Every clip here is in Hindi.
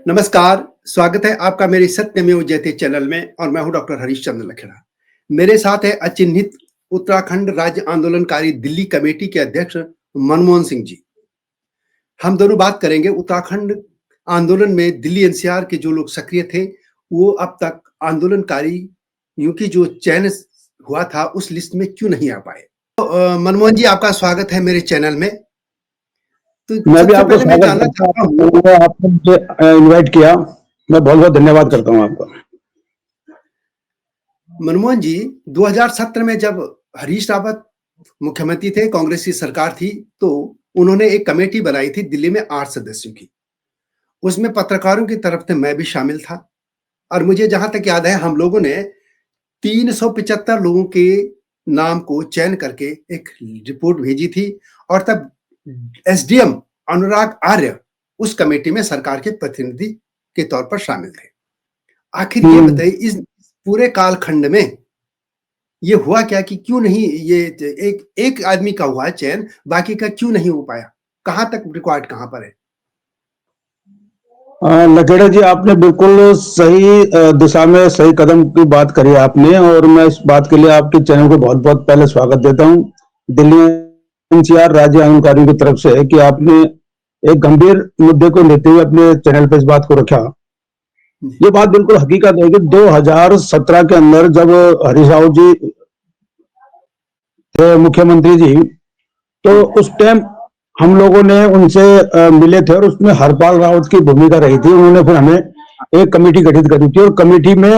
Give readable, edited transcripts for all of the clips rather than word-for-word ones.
नमस्कार, स्वागत है आपका मेरे सत्यमेव जयते चैनल में और मैं हूं डॉक्टर हरीश चंद्र लखेड़ा। मेरे साथ है अचिन्हित उत्तराखंड राज्य आंदोलनकारी दिल्ली कमेटी के अध्यक्ष मनमोहन सिंह जी। हम दोनों बात करेंगे उत्तराखंड आंदोलन में दिल्ली एनसीआर के जो लोग सक्रिय थे, वो अब तक आंदोलनकारियों की जो चयन हुआ था उस लिस्ट में क्यों नहीं आ पाए। तो मनमोहन जी आपका स्वागत है मेरे चैनल में। तो मैं भी सबसे आपको पहले मैं स्वागत जानना करता चाहता हूँ। हूँ आपने मुझे इनवाइट किया, मैं बहुत बहुत धन्यवाद करता हूँ आपका। मनमोहन जी, 2017 में जब हरीश रावत मुख्यमंत्री थे, कांग्रेस की सरकार थी, तो उन्होंने एक कमेटी बनाई थी दिल्ली में 8 सदस्यों की। उसमें पत्रकारों की तरफ से मैं भी शामिल था और मुझे जहां तक याद है हम लोगों ने 375 लोगों के नाम को चयन करके एक रिपोर्ट भेजी थी और तब एसडीएम अनुराग आर्य उस कमेटी में सरकार के प्रतिनिधि के तौर पर शामिल थे। आखिर ये बताइए, इस पूरे कालखंड में ये हुआ क्या कि क्यों नहीं ये एक आदमी का हुआ चयन, बाकी का क्यों नहीं हो पाया? कहाँ तक रिकॉर्ड कहाँ पर है? लखेड़ा जी, आपने बिल्कुल सही दिशा में सही कदम की बात करी आपने, और मैं इस बात के लिए आपके चैनल को बहुत बहुत पहले स्वागत देता हूँ दिल्ली एनसीआर राज्य आंदोलनकारियों की तरफ से कि आपने एक गंभीर मुद्दे को लेते हुए अपने चैनल पे इस बात को रखा। ये बात बिल्कुल हकीकत है कि 2017 के अंदर जब हरीश रावत जी थे मुख्यमंत्री जी, तो उस टाइम हम लोगों ने उनसे मिले थे और उसमें हरपाल रावत की भूमिका रही थी। उन्होंने फिर हमें एक कमेटी गठित करी थी और कमेटी में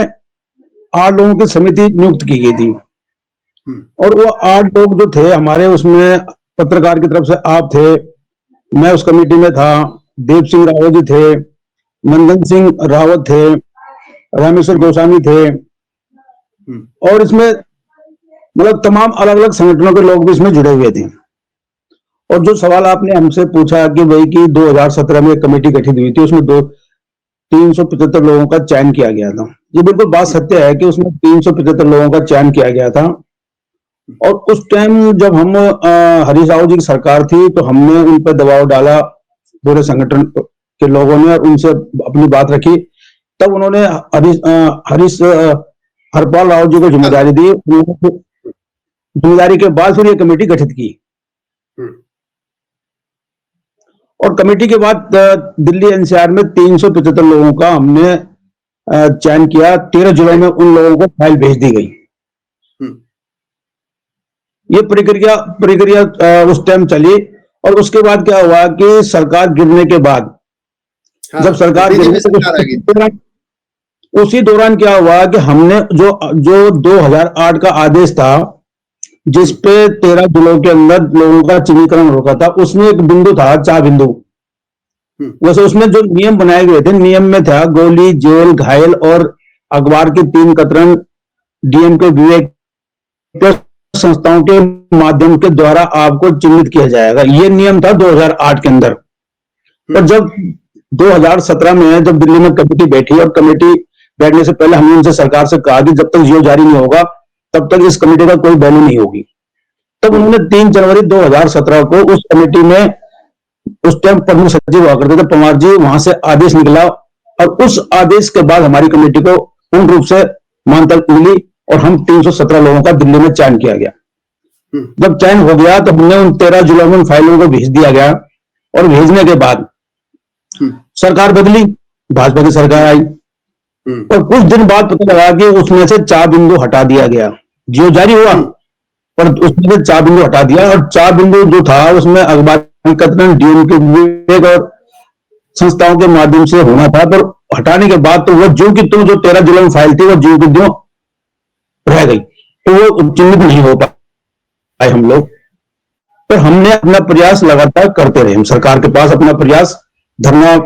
8 लोगों की समिति नियुक्त की गई थी। और वो 8 लोग जो थे हमारे, उसमें पत्रकार की तरफ से आप थे, मैं उस कमेटी में था, देव सिंह रावत जी थे, नंदन सिंह रावत थे, रामेश्वर गोस्वामी थे, और इसमें मतलब तमाम अलग अलग संगठनों के लोग भी इसमें जुड़े हुए थे। और जो सवाल आपने हमसे पूछा कि भाई कि 2017 में एक कमेटी गठित हुई थी, उसमें 375 लोगों का चयन किया गया था। ये बिल्कुल बात सत्य है कि उसमें 375 लोगों का चयन किया गया था। और उस टाइम जब हम हरीश रावत जी की सरकार थी, तो हमने उन पर दबाव डाला, पूरे संगठन के लोगों ने, और उनसे अपनी बात रखी। तब उन्होंने हरपाल रावत जी को जिम्मेदारी दी। जिम्मेदारी के बाद फिर ये कमेटी गठित की, और कमेटी के बाद दिल्ली एनसीआर में 375 लोगों का हमने चयन किया। 13 जिलों में उन लोगों को फाइल भेज दी गई। ये प्रक्रिया उस टाइम चली। और उसके बाद क्या हुआ कि सरकार गिरने के बाद, जब सरकार गिरने उसी दौरान क्या हुआ कि हमने जो 2008 का आदेश था, जिसपे 13 जिलों के अंदर लोगों का चिन्हीकरण होता था, उसमें एक बिंदु था, 4 बिंदु। वैसे उसमें जो नियम बनाए गए थे, नियम में था गोली, जेल, घायल और अखबार की 3 कतरन डीएम के विवेक संस्थाओं के माध्यम के द्वारा आपको चिन्हित किया जाएगा। ये नियम था 2008 के अंदर। और जब 2017 में जब दिल्ली में कमेटी बैठी, और कमेटी बैठने से पहले हमने उनसे सरकार से कहा कि जब तक जियो जारी नहीं होगा तब तक इस कमेटी का कोई वैल्यू नहीं होगी। तब उन्होंने 3 जनवरी 2017 को उस कमेटी में, उस टाइम प्रमुख सचिव हुआ करते थे पवार जी, वहां से आदेश निकला, और उस आदेश के बाद हमारी कमेटी को पूर्ण रूप से मान्यता मिली और हम 317 लोगों का दिल्ली में चयन किया गया। जब चयन हो गया तो हमने उन 13 जिलों में फाइलों को भेज दिया गया, और भेजने के बाद सरकार बदली, भाजपा की सरकार आई, और कुछ दिन बाद पता लगा कि उसमें से 4 बिंदु हटा दिया गया। जियो जारी हुआ पर उसमें से 4 बिंदु हटा दिया, और 4 बिंदु जो था उसमें अखबार कतरन, डीएम के विवेक और संस्थाओं के माध्यम से होना था। पर हटाने के बाद तो वो जो कि जो 13 जिलों में फाइल थी वो जो कि जो रह गई, तो वो चिन्हित नहीं हो पाए हम लोग। पर हमने अपना प्रयास लगातार करते रहे, हम सरकार के पास अपना प्रयास, धरना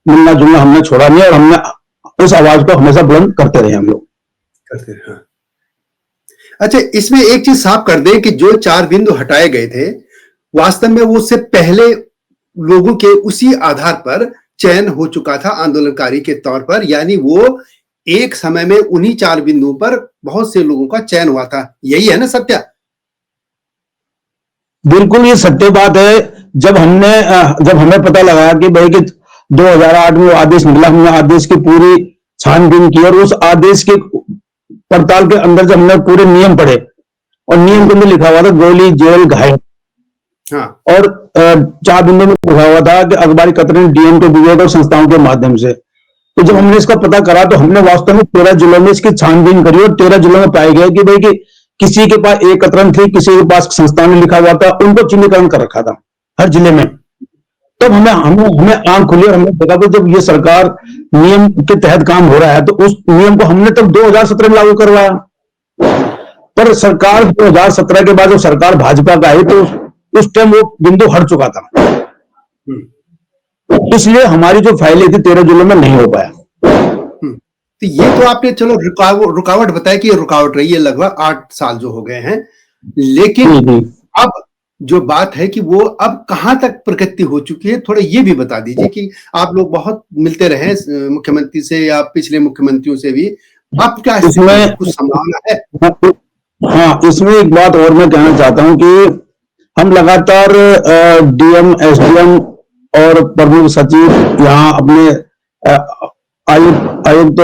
मिलना जुलना हमने छोड़ा नहीं, और हमने उस आवाज को हमेशा बुलंद करते रहे हम लोग। हाँ। अच्छा, इसमें एक चीज साफ कर दें कि जो 4 बिंदु हटाए गए थे, वास्तव में वो उससे पहले लोगों के उसी आधार पर चयन हो चुका था आंदोलनकारी के तौर पर, यानी वो एक समय में उन्हीं 4 बिंदुओं पर बहुत से लोगों का चयन हुआ था। यही है ना सत्य? बिल्कुल ये सत्य बात है। जब हमें पता लगा कि भाई कि 2008 में वो आदेश निकला, हमने आदेश की पूरी छानबीन की और उस आदेश के पड़ताल के अंदर जब हमने पूरे नियम पढ़े और नियम के अंदर लिखा हुआ था गोली, जेल, घायल। हाँ। और 4 बिंदु में लिखा हुआ था कि अखबारी कतरन डीएम के विवेक और संस्थाओं के माध्यम से। तो जब हमने इसका पता करा तो हमने वास्तव में 13 जिलों में इसकी छानबीन करी और 13 जिलों में पाया गया कि भाई कि किसी के पास एक कतरन थी, किसी के पास संस्था में लिखा हुआ था, उनको चिन्हीकरण कर रखा था हर जिले में। तब हमें आंख खुली और हमने देखा कि जब ये सरकार नियम के तहत काम हो रहा है तो उस नियम को हमने तब 2017 में लागू करवाया। पर सरकार 2017 के बाद जब सरकार भाजपा का आई तो उस टाइम वो बिंदु हट चुका था, इसलिए हमारी जो फाइलें थी 13 जिलों में नहीं हो पाया। तो ये तो आपने चलो रुकावट बताया कि रुकावट रही है, लगभग 8 साल जो हो गए हैं, लेकिन अब जो बात है कि वो अब कहां तक प्रगति हो चुकी है, थोड़ा ये भी बता दीजिए कि आप लोग बहुत मिलते रहे मुख्यमंत्री से या पिछले मुख्यमंत्रियों से भी, अब क्या इसमें कुछ संभावना है? हाँ, इसमें एक बात और मैं कहना चाहता हूं कि हम लगातार डीएम, एसडीएम और प्रमुख सचिव यहाँ अपने आयुक्त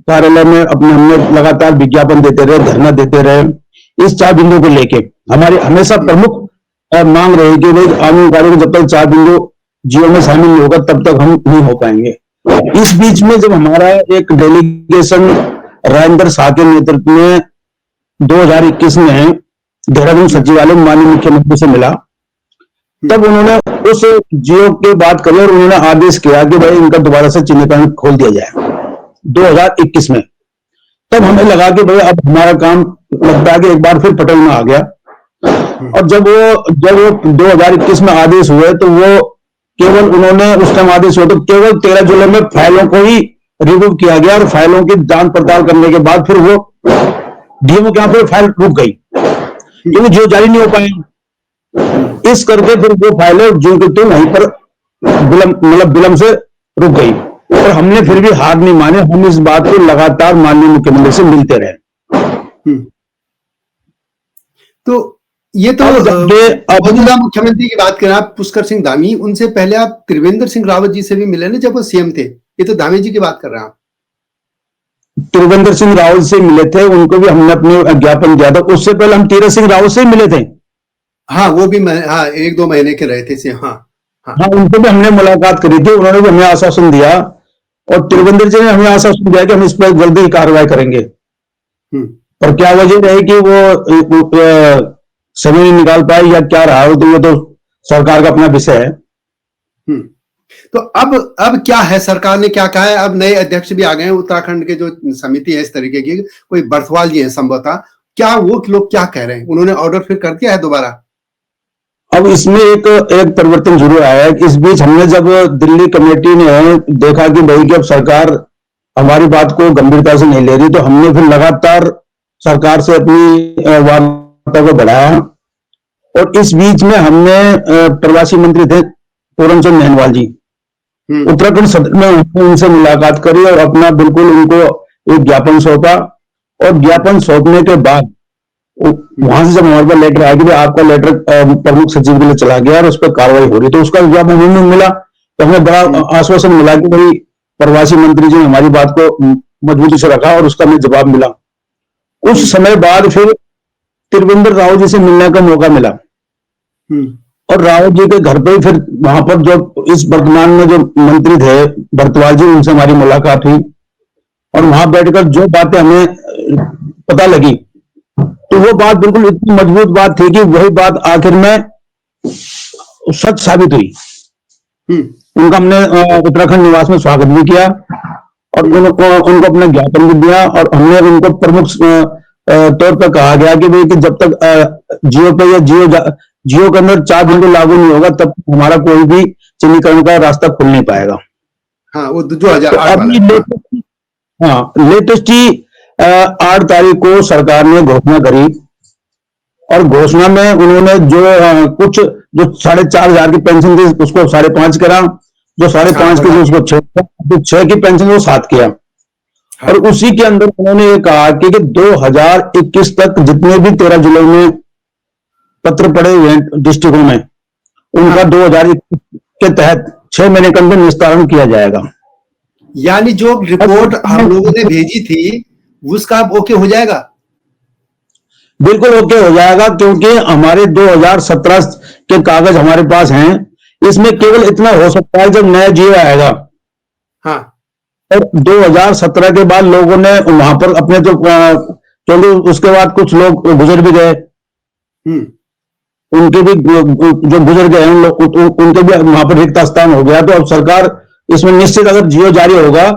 कार्यालय में अपने हमने लगातार विज्ञापन देते रहे, धरना देते रहे। इस 4 बिंदु को लेके हमारी हमेशा प्रमुख मांग रही कि भाई कानून कार्य को जब तक 4 बिंदु जीओ में शामिल नहीं होगा तब तक हम नहीं हो पाएंगे। इस बीच में जब हमारा एक डेलीगेशन राजेंद्र शाह के नेतृत्व में 2021 में देहरादून सचिवालय माननीय मुख्यमंत्री से मिला, तब उन्होंने उस जियो की बात करी और उन्होंने आदेश किया कि भाई इनका दोबारा से चिन्हीकरण खोल दिया जाए 2021 में। तब हमें लगा कि भाई अब हमारा काम लगता है कि एक बार फिर पटल में आ गया। और जब वो 2021 में आदेश हुए तो वो केवल उन्होंने उस टाइम आदेश हुआ तो केवल 13 जिलों में फाइलों को ही रिव्यू किया गया और फाइलों की जांच पड़ताल करने के बाद फिर वो डीएमओ के यहाँ पे फाइल रुक गई क्योंकि जियो जारी नहीं हो पाए। इस करके फिर वो फाइलें जो कि तो वहीं पर विलंब से रुक गई और हमने फिर भी हार नहीं माने। हम इस बात को लगातार माननीय मुख्यमंत्री से मिलते रहे। तो ये तो मौजूदा मुख्यमंत्री की बात करें आप पुष्कर सिंह धामी, उनसे पहले आप त्रिवेंद्र सिंह रावत जी से भी मिले ना जब वो सीएम थे। ये तो धामी जी की बात कर रहे हैं आप। त्रिवेंद्र सिंह रावत से मिले थे, उनको भी हमने अपने ज्ञापन दिया था। उससे पहले हम तीरथ सिंह रावत से मिले थे। हाँ, वो भी हाँ 1-2 महीने के रहे थे। हाँ, उनसे भी हमने मुलाकात करी थी। उन्होंने भी हमें आश्वासन दिया और त्रिवेंद्र जी ने हमें आश्वासन दिया कि हम इस पर जल्दी ही कार्रवाई करेंगे। पर क्या वजह रही कि वो समय नहीं निकाल पाए या क्या रहा हो, तो ये तो सरकार का अपना विषय है। तो अब क्या है, सरकार ने क्या कहा है? अब नए अध्यक्ष भी आ गए हैं, उत्तराखंड के जो समिति है इस तरीके की, कोई बर्थवाल जी है संभवतः, क्या वो लोग क्या कह रहे हैं? उन्होंने ऑर्डर फिर कर दिया है दोबारा? अब इसमें एक परिवर्तन जरूर आया है कि इस बीच हमने जब दिल्ली कमेटी ने देखा कि भाई कि अब सरकार हमारी बात को गंभीरता से नहीं ले रही, तो हमने फिर लगातार सरकार से अपनी वार्ता को बढ़ाया। और इस बीच में हमने प्रवासी मंत्री थे पूरन चंद मेहनवाल जी, उत्तराखंड सदन में उनसे मुलाकात करी और अपना बिल्कुल उनको एक ज्ञापन सौंपा। और ज्ञापन सौंपने के बाद वहां से जब हमारे पास लेटर आया कि आपका लेटर प्रमुख सचिव के लिए चला गया और उस पर कार्रवाई हो रही, तो उसका जवाब हमें मिला। तो हमें बड़ा आश्वासन मिला कि भाई प्रवासी मंत्री जी ने हमारी बात को मजबूती से रखा और उसका हमें जवाब मिला। उस समय बाद फिर त्रिवेंद्र रावत जी से मिलने का मौका मिला और रावत जी के घर पे ही फिर वहां पर जो इस वर्तमान में जो मंत्री थे बर्थवाल जी, उनसे हमारी मुलाकात हुई और वहां बैठकर जो बातें हमें पता लगी तो वो बात बिल्कुल इतनी मजबूत बात थी कि वही बात आखिर में सच साबित हुई। उनका हमने उत्तराखंड निवास में स्वागत भी किया और उनको अपना ज्ञापन भी दिया और हमने उनको प्रमुख तौर पर कहा गया कि भाई कि जब तक जियो पे या जियो के अंदर 4 बिंदु लागू नहीं होगा तब हमारा कोई भी चिन्हीकरण का रास्ता खुल नहीं पाएगा। हाँ, वो 2008 हाँ, लेटेस्ट ही 8 तारीख को सरकार ने घोषणा करी और घोषणा में उन्होंने जो कुछ जो 4,500 की पेंशन थी उसको 5.5 करा, जो 5.5 की उसको 6 की पेंशन वो 7 किया। और उसी के अंदर उन्होंने ये कहा कि 2021 तक जितने भी 13 जिलों में पत्र पड़े हुए हैं डिस्ट्रिक्टों में, उनका 2021 के तहत 6 महीने के अंदर निस्तारण किया जाएगा। यानी जो रिपोर्ट हम लोगों ने भेजी थी उसका ओके हो जाएगा? बिल्कुल ओके हो जाएगा, क्योंकि हमारे 2017 के कागज हमारे पास हैं। इसमें केवल इतना हो सकता है जब नया जीओ आएगा। हाँ। और 2017 के बाद लोगों ने वहां पर अपने क्योंकि उसके बाद कुछ लोग गुजर भी गए, उनके भी जो गुजर गए हैं उनके भी वहां पर रिक्त स्थान हो गया। तो अब सरकार इसमें निश्चित अगर जियो जारी होगा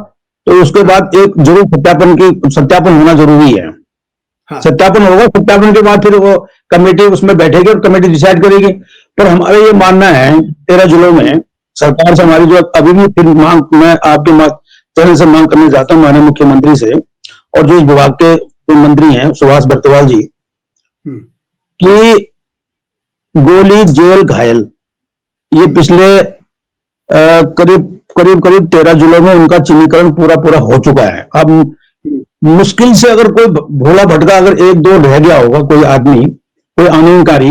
तो उसके बाद एक जरूर सत्यापन होना जरूरी है। हाँ। सत्यापन होगा, सत्यापन के बाद फिर वो कमेटी उसमें बैठेगी और कमेटी डिसाइड करेगी। पर हमारा ये मानना है 13 जिलों में सरकार से हमारी जो अभी भी फिर मांग, मैं आपके चैनल से मांग करने जाता हूं माननीय मुख्यमंत्री से और जो इस विभाग के मंत्री हैं सुभाष बर्तवाल जी, कि गोली जेल घायल ये पिछले करीब 13 जिलों में उनका चिन्हीकरण पूरा हो चुका है। अब मुश्किल से अगर कोई भोला भटका अगर 1-2 रह गया होगा, कोई आदमी, कोई आंदोलनकारी,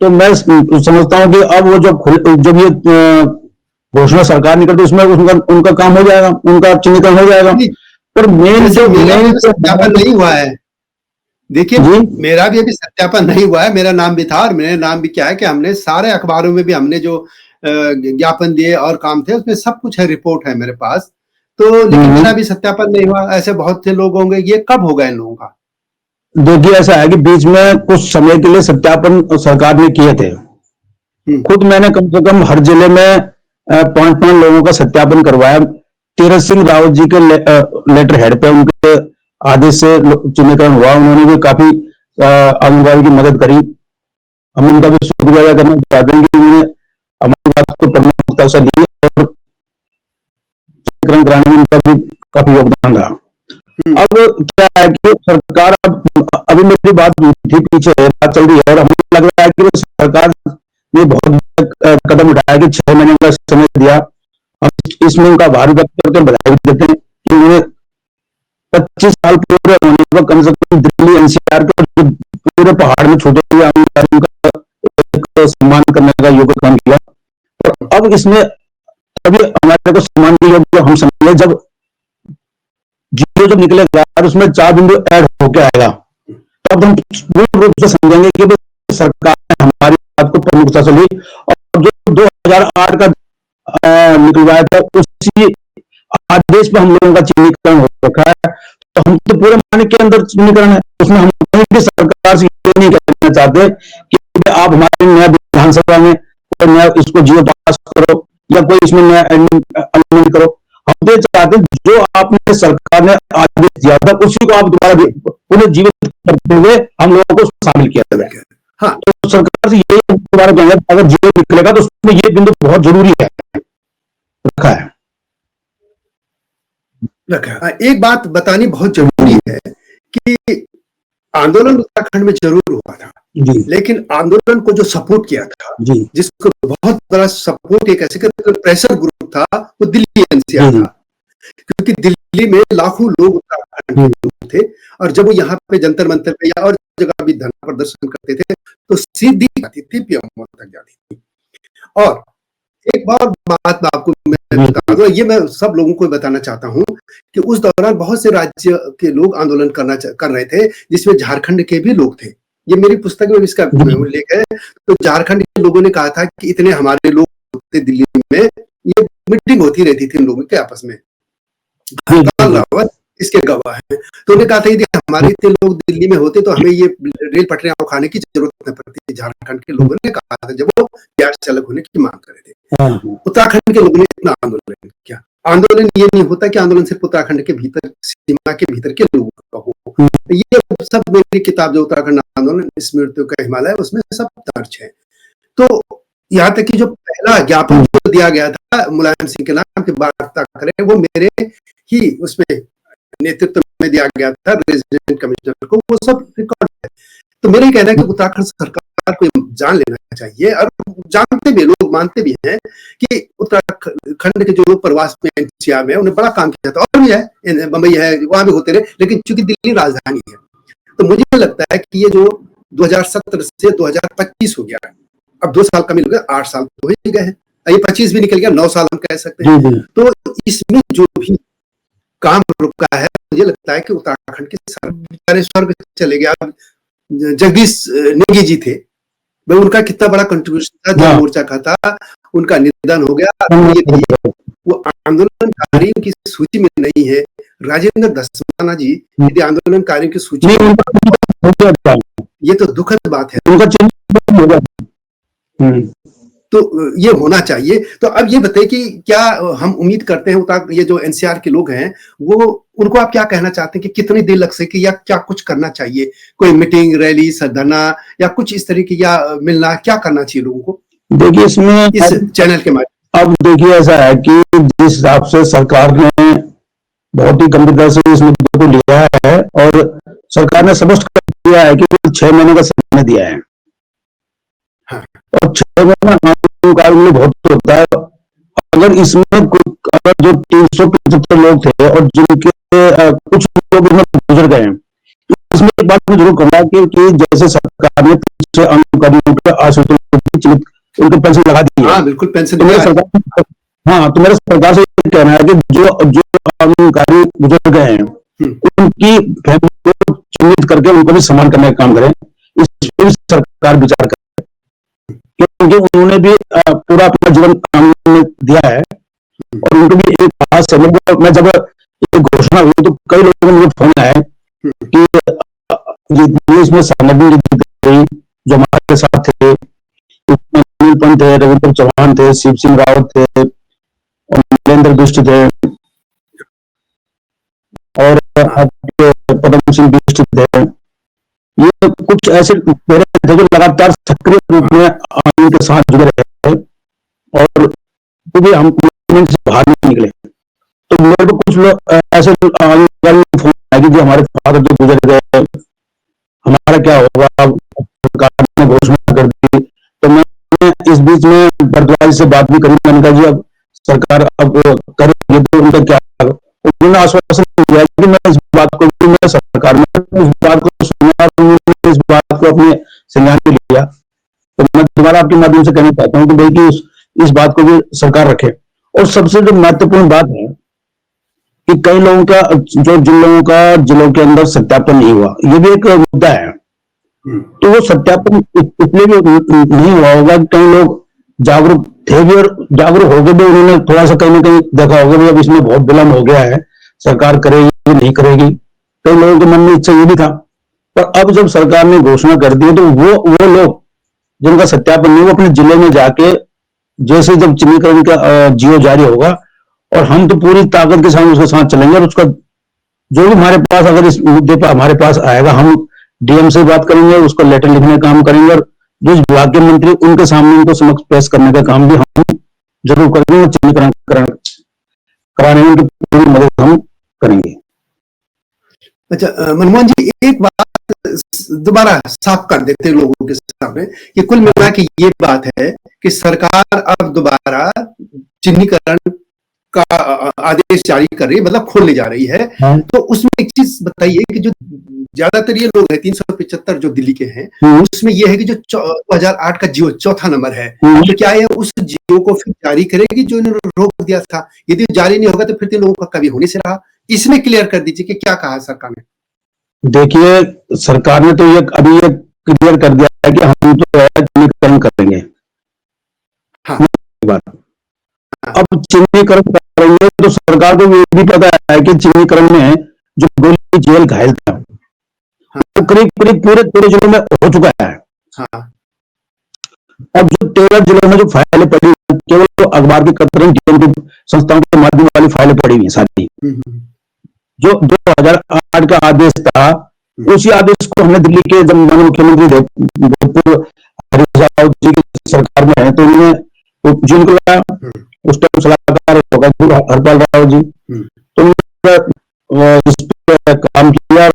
तो मैं समझता हूं कि अब वो जब ये घोषणा सरकार नहीं करती उसमें उनका काम हो जाएगा, उनका चिन्हीकरण हो जाएगा। पर मेन सत्यापन नहीं हुआ है। देखिए मेरा भी अभी सत्यापन नहीं हुआ है, मेरा नाम भी था और मेरा नाम भी क्या है कि हमने सारे अखबारों में भी हमने जो ज्ञापन दिए और काम थे उसमें सब कुछ है, रिपोर्ट है मेरे पास। तो लेकिन मेरा भी सत्यापन नहीं हुआ। ऐसे बहुत से लोग होंगे, ये कब होगा इन लोगों का? देखिए ऐसा है कि बीच में कुछ समय के लिए सत्यापन सरकार ने किए थे। खुद मैंने कम से कम हर जिले में 5 लोगों का सत्यापन करवाया। तीरथ सिंह रावत जी के लेटर हेड पे उनके आदेश से चिन्हीकरण हुआ। उन्होंने भी काफी आंदोलन की मदद करी। हम उनका भी शुक्रिया अदा करना चाहते हैं कि उन्होंने हमारी बात को प्रमुखता से ली और चिन्हीकरण कराने में उनका भी काफी योगदान रहा। अब क्या है कि सरकार अभी मेरी बात थी पीछे बात चल रही है और हमें लग रहा है कि सरकार ने बहुत कदम उठाया कि 6 महीने का समय दिया। हम इसमें उनका आभार व्यक्त करके बधाई देते हैं कि उन्होंने 25 साल पूरे होने पर कम से कम दिल्ली एनसीआर के पूरे पहाड़ में छूटे हुए आंदोलन का एक सम्मान करने का योग्य काम किया। और अब इसमें अभी हमारे को सम्मान के योग्य हम समझे जब जियो जब निकलेगा और उसमें 4 बिंदु ऐड होकर आएगा तब हम पूर्ण रूप से समझेंगे कि सरकार ने हमारी बात को प्रमुखता से ली। और जो 2008 का निकलवाया था उसी आदेश पर हम लोगों का चिन्हीकरण हो रखा है। तो हम तो पूरे मानक के अंदर चिन्हीकरण है, उसमें हम कहीं भी सरकार से ये नहीं कहना चाहते कि आप हमारे नया विधानसभा में कोई नया इसको जियो पास करो या कोई इसमें नया अमेंडमेंट करो। हम ये चाहते हैं जो आपने सरकार ने आदेश दिया था उसी को आप दोबारा उन्हें जीवित करते हुए हम लोगों को शामिल किया जाए। हाँ, तो सरकार से ये दोबारा कहेंगे अगर जियो निकलेगा तो उसमें ये बिंदु बहुत जरूरी है रखा है। एक बात बतानी बहुत जरूरी है कि आंदोलन उत्तराखंड में जरूर हुआ था, लेकिन आंदोलन को जो सपोर्ट किया था, जिसको बहुत बड़ा सपोर्ट एक ऐसे प्रेशर ग्रुप था, वो दिल्ली एनसीआर था। क्योंकि दिल्ली में लाखों लोग उत्तराखंड के लोग थे और जब वो यहाँ पे जंतर मंतर पे या और जगह भी धरना प्रदर्शन करते थे तो सीधी जाती थी पीएम तक जाती थी। और एक बात मैं आपको बता दूं, ये मैं सब लोगों को बताना चाहता हूं कि उस दौरान बहुत से राज्य के लोग आंदोलन कर रहे थे, जिसमें झारखंड के भी लोग थे। ये मेरी पुस्तक में इसका उल्लेख है। तो झारखंड के लोगों ने कहा था कि इतने हमारे लोग होते दिल्ली में, ये मीटिंग होती रहती थी उन लोगों के आपस में। रावत इसके गवाह है। तो उन्होंने कहा था यदि हमारे इतने लोग दिल्ली में होते तो हमें ये रेल पटरियां उखाड़ने की जरूरत न पड़ती। झारखंड के लोगों ने कहा था जब वो गैर चालक होने की मांग कर रहे थे। उत्तराखंड के लोगों ने इतना आंदोलन किया। आंदोलन ये नहीं होता कि आंदोलन सिर्फ उत्तराखंड के भीतर, सीमा के भीतर के लोगों का हो। ये सब मेरी किताब जो उत्तराखंड आंदोलन स्मृतियों का हिमालय, उसमें सब दर्ज है। तो यहाँ तक कि जो पहला ज्ञापन जो दिया गया था मुलायम सिंह के नाम की वार्ता करें, वो मेरे ही उसमें नेतृत्व में दिया गया था रेजिडेंट कमिश्नर को, वो सब रिकॉर्ड है। तो मेरा कहना है कि उत्तराखंड सरकार को जान लेना चाहिए और जानते भी लोग मानते भी हैं कि उत्तराखंड के जो लोग प्रवास में एनसीआर में उन्हें बड़ा काम किया था और भी है, बंबई है, वहां भी होते रहे, लेकिन चूंकि दिल्ली राजधानी है तो मुझे लगता है कि ये जो 2017 से 2025 हो गया, अब 2 साल कम हो गया, 8 साल तो हो ही गए हैं। ये 25 भी निकल गया, 9 साल हम कह सकते हैं। तो इसमें जो भी काम रुका है, मुझे लगता है कि उत्तराखंड के सारे स्वर्ग चले गए। अब जगदीश नेगी जी थे, भाई उनका कितना बड़ा कंट्रीब्यूशन था, जन मोर्चा का था, उनका निधन हो गया। वो आंदोलनकारियों की सूची में नहीं है। राजेंद्र धस्माना जी यदि आंदोलनकारियों की सूची में, ये तो दुखद बात है। तो ये होना चाहिए। तो अब ये बताइए कि क्या हम उम्मीद करते हैं, ये जो एनसीआर के लोग हैं, वो उनको आप क्या कहना चाहते हैं कि कितनी देर लग सके या क्या कुछ करना चाहिए? कोई मीटिंग, रैली, धरना या कुछ इस तरीके, या मिलना, क्या करना चाहिए लोगों को? देखिए, इसमें इस चैनल के माध्यम, अब देखिए ऐसा है कि जिस हिसाब से सरकार ने बहुत ही गंभीरता से इस मुद्दे को लिया है, और सरकार ने स्पष्ट कर दिया है कि 6 महीने का समय दिया है। हाँ। और 6 महीना आंदोलन में बहुत होता है। अगर इसमें अगर जो 375 लोग थे और जिनके कुछ लोग इसमें गुजर गए हैं, इसमें एक बात मैं जरूर कहूंगा कि जैसे सरकार ने पीछे आंदोलनकारियों के आश्रितों उनको पेंशन लगा दी है। हाँ, बिल्कुल पेंशन। तो मेरा सरकार से कहना है कि जो आंदोलनकारी गुजर गए हैं, उनकी फैमिली को चिन्हित करके उनको भी सम्मान करने का काम करें। इस पर सरकार विचार करे, क्योंकि उन्होंने भी पूरा अपना जीवन काम में दिया है, और उनको भी एक खास समय। मैं जब ये घोषणा हुई तो कई लोगों ने मुझे फोन आया कि इसमें सामग्री जो हमारे साथ थे, पंत थे, रविंद्र चौहान थे, शिव सिंह रावत थे, और नरेंद्र बिष्ट थे, और पदम सिंह बिष्ट थे। ये कुछ ऐसे थे जो लगातार सक्रिय रूप में आंदोलन के साथ जुड़े रहे, और तो भी हम से बाहर नहीं निकले। तो मेरे को कुछ लोग ऐसे फोन आए कि जो हमारे फादर जो गुजर गए, हमारा क्या होगा? सरकार ने घोषणा कर दी। तो मैं इस बीच में बरद्वाज से बात भी करी। मैंने कहा जी अब सरकार अब करेगी तो उनका क्या? उन्होंने आश्वासन दिया कि मैं इस बात को भी, मैं सरकार में इस बात को सुना, इस बात को अपने संज्ञान में लिया। तो मैं दोबारा आपके माध्यम से कहना चाहता हूँ कि भाई कि इस बात को भी सरकार रखे। और सबसे जो महत्वपूर्ण बात है कि कई लोगों का जिन लोगों का जिलों के अंदर सत्यापन नहीं हुआ, ये भी एक मुद्दा है। तो वो सत्यापन इसलिए भी नहीं हुआ होगा कि कई लोग जागरूक थे भी, और जागरूक हो गए भी, उन्होंने थोड़ा सा कहीं ना कहीं देखा होगा भी अब इसमें बहुत विलंब हो गया है, सरकार करेगी नहीं करेगी। कई लोगों के मन में इच्छा ये भी था। पर अब जब सरकार ने घोषणा कर दी तो वो लोग जिनका सत्यापन नहीं, वो अपने जिले में जाके, जैसे जब चिन्हीकरण का जियो जारी होगा, और हम तो पूरी ताकत के साथ उसके साथ चलेंगे, और उसका जो भी हमारे पास अगर इस मुद्दे पर हमारे पास आएगा, हम डीएम से बात करेंगे, उसको लेटर लिखने का काम करेंगे, और जो विभाग के मंत्री उनके सामने उनको समक्ष पेश करने का काम भी हम जरूर करेंगे। चिन्हीकरण कराने में पूरी मदद हम करेंगे। अच्छा मनमोहन जी, एक बात दोबारा साफ कर देते हैं लोगों के सामने कि कुल मिला के ये बात है कि सरकार अब दोबारा चिन्हीकरण का आदेश जारी कर रही है, मतलब खोलने जा रही है। तो उसमें एक चीज बताइए कि जो ज्यादातर ये लोग हैं 375 जो दिल्ली के हैं, उसमें ये है कि जो 2008 का जियो चौथा नंबर है, तो क्या ये उस जियो को फिर जारी करेगी जो इन्होंने रोक दिया था? यदि जारी नहीं होगा तो फिर लोगों का कभी होने से रहा। इसमें क्लियर कर दीजिए कि क्या कहा सरकार ने। देखिए, सरकार ने तो ये अभी ये क्लियर कर दिया है कि हम तो चिन्हीकरण करेंगे। हाँ। अब चिन्हीकरण करेंगे तो सरकार को ये भी पता है कि चिन्हीकरण में जो गोली जेल घायल था, वो करीब करीब पूरे जिलों में हो चुका है। हाँ। अब जो 13 जिलों में जो फाइलें पड़ी, केवल अखबार की कतरन संस्थाओं के माध्यम वाली फाइलें पड़ी हुई सारी। जो 2008 का आदेश था, उसी आदेश को हमने दिल्ली के जब मुख्यमंत्री हरीश रावत जी की सरकार में है, तो उन्होंने जिनको उस टाइम सलाहकार हरपाल राव जी, तो उन्होंने इस पर काम किया।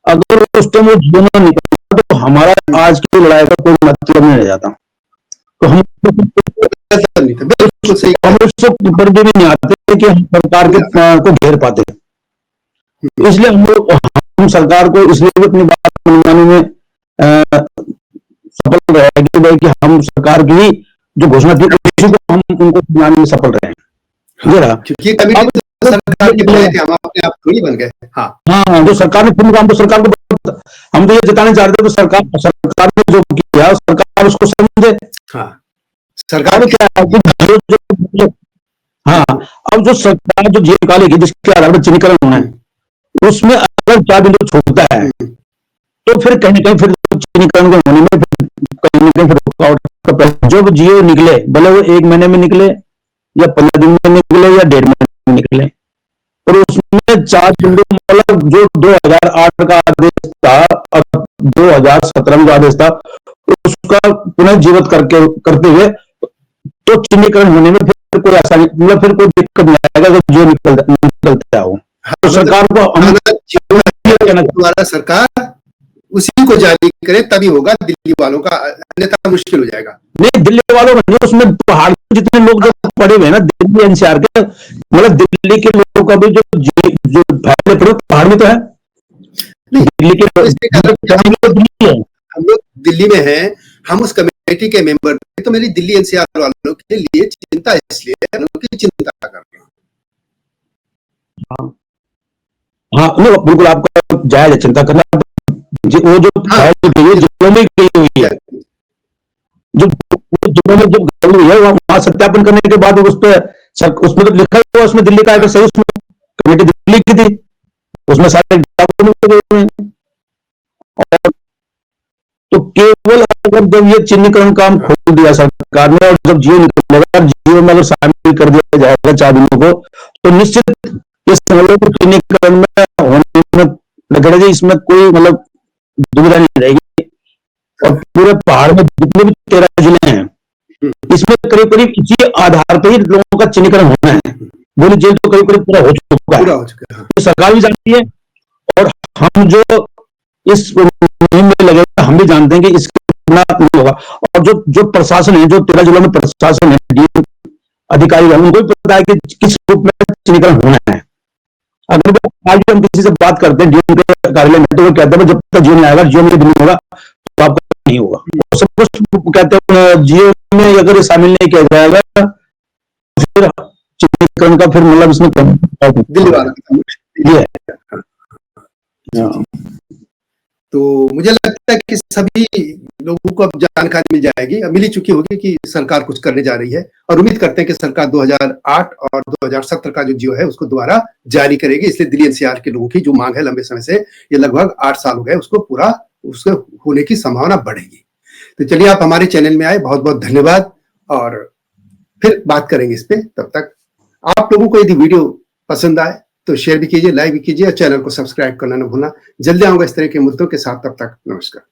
अगर उस टाइम वो जीवन में निकलता तो हमारा आज की लड़ाई का कोई मतलब नहीं रह जाता। तो हम उससे ऊपर भी नहीं आते कि हम सरकार के को घेर पाते। इसलिए हम सरकार को इसलिए भी अपनी बात मनवाने में सफल रहे कि गए कि हम सरकार की जो घोषणा थी उसी को हम उनको सुनाने में सफल रहे हैं। क्योंकि कमिटी तो सरकार के बनाए थे, हम अपने आप थोड़ी बन गए। हाँ हाँ, जो सरकार ने फिर काम तो सरकार को, हम तो ये जताने चाहते थे तो सरकार ने जो किया सरकार उसको समझे। हाँ, सरकार क्या है, हाँ, अब जो सरकार जो जीएम निकालेगी जिसके आधार पर चिन्हीकरण होना है, उसमें अगर 4 बिंदु छूटता है तो फिर कहीं ना कहीं फिर चिन्हीकरण को होने में फिर कहीं ना कहीं फिर रुकावट। जो जीओ निकले भले वो 1 महीने में निकले या 15 दिन में निकले या 1.5 महीने में निकले, और उसमें 4 बिंदु मतलब जो 2008 का आदेश था और 2017 का आदेश था उसका पुनः जीवित करते हुए तो चिन्हीकरण होने में फिर कोई आसानी मतलब फिर कोई दिक्कत नहीं आएगा जब जो निकलता हो। तो सरकार को द्वारा सरकार उसी को जारी करे तभी होगा, दिल्ली वालों का अन्यथा मुश्किल हो जाएगा। नहीं, दिल्ली वालों का उसमें पहाड़ जितने लोग जो पड़े हुए हैं ना दिल्ली एनसीआर के, मतलब दिल्ली के लोगों का भी जो पहाड़ में तो है। दिल्ली के हम लोग दिल्ली में हैं, हम उस कमेटी के मेंबर थे, तो मेरी दिल्ली एनसीआर वालों के लिए चिंता इसलिए उनकी चिंता कर रहा हूँ। हाँ, बिल्कुल आपका जायज है चिंता करना। वो जो जिलों में गई हुई है, जो जिलों में जब गई हुई है वहां सत्यापन करने के बाद उसमें तो लिखा हुआ उसमें दिल्ली का आएगा सही, उसमें कमेटी दिल्ली की थी, उसमें सारे डॉक्यूमेंट गए हैं। और तो केवल अगर जब ये चिन्हीकरण काम खोल दिया सरकार ने और जब जियो निकलेगा, जियो में अगर शामिल कर दिया जाएगा 4 बिंदु को, तो निश्चित इस चिन्हीकरण में होने में लगेगा जी, इसमें कोई मतलब दुविधा नहीं रहेगी। और पूरे पहाड़ में जितने भी 13 जिले हैं इसमें करीब करीब इसी आधार पर ही लोगों का चिन्हीकरण होना है। बोली जेल तो करीब करीब पूरा हो चुका है, तो सरकार भी जानती है और हम जो इस मुहिम में लगे हम भी जानते हैं कि इसके नहीं होगा। और जो प्रशासन है, जो 13 जिलों में प्रशासन है, डीएम अधिकारी है, उनको भी पता है कि किस रूप में चिन्हीकरण होना है। अगर आज भी हम किसी से बात करते हैं डीएम के कार्यालय में तो वो कहते हैं जब तक जियो नहीं आएगा, जियो में नहीं होगा तो आपका नहीं होगा। सब कुछ कहते हैं जियो में अगर शामिल नहीं किया जाएगा फिर चिन्हीकरण का फिर मतलब इसमें दिल्ली वाला तो मुझे लगता है कि सभी लोगों को अब जानकारी मिल जाएगी, मिली चुकी होगी कि सरकार कुछ करने जा रही है, और उम्मीद करते हैं कि सरकार 2008 और 2017 का जो जियो है उसको दोबारा जारी करेगी। इसलिए दिल्ली एनसीआर के लोगों की जो मांग है लंबे समय से, ये लगभग 8 साल हो गए, उसको पूरा उसके होने की संभावना बढ़ेगी। तो चलिए, आप हमारे चैनल में आए, बहुत बहुत धन्यवाद, और फिर बात करेंगे इस पे। तब तक आप लोगों को यदि वीडियो पसंद आए तो शेयर भी कीजिए, लाइक भी कीजिए और चैनल को सब्सक्राइब करना न भूलना। जल्दी आऊंगा इस तरह के मुद्दों के साथ, तब तक नमस्कार।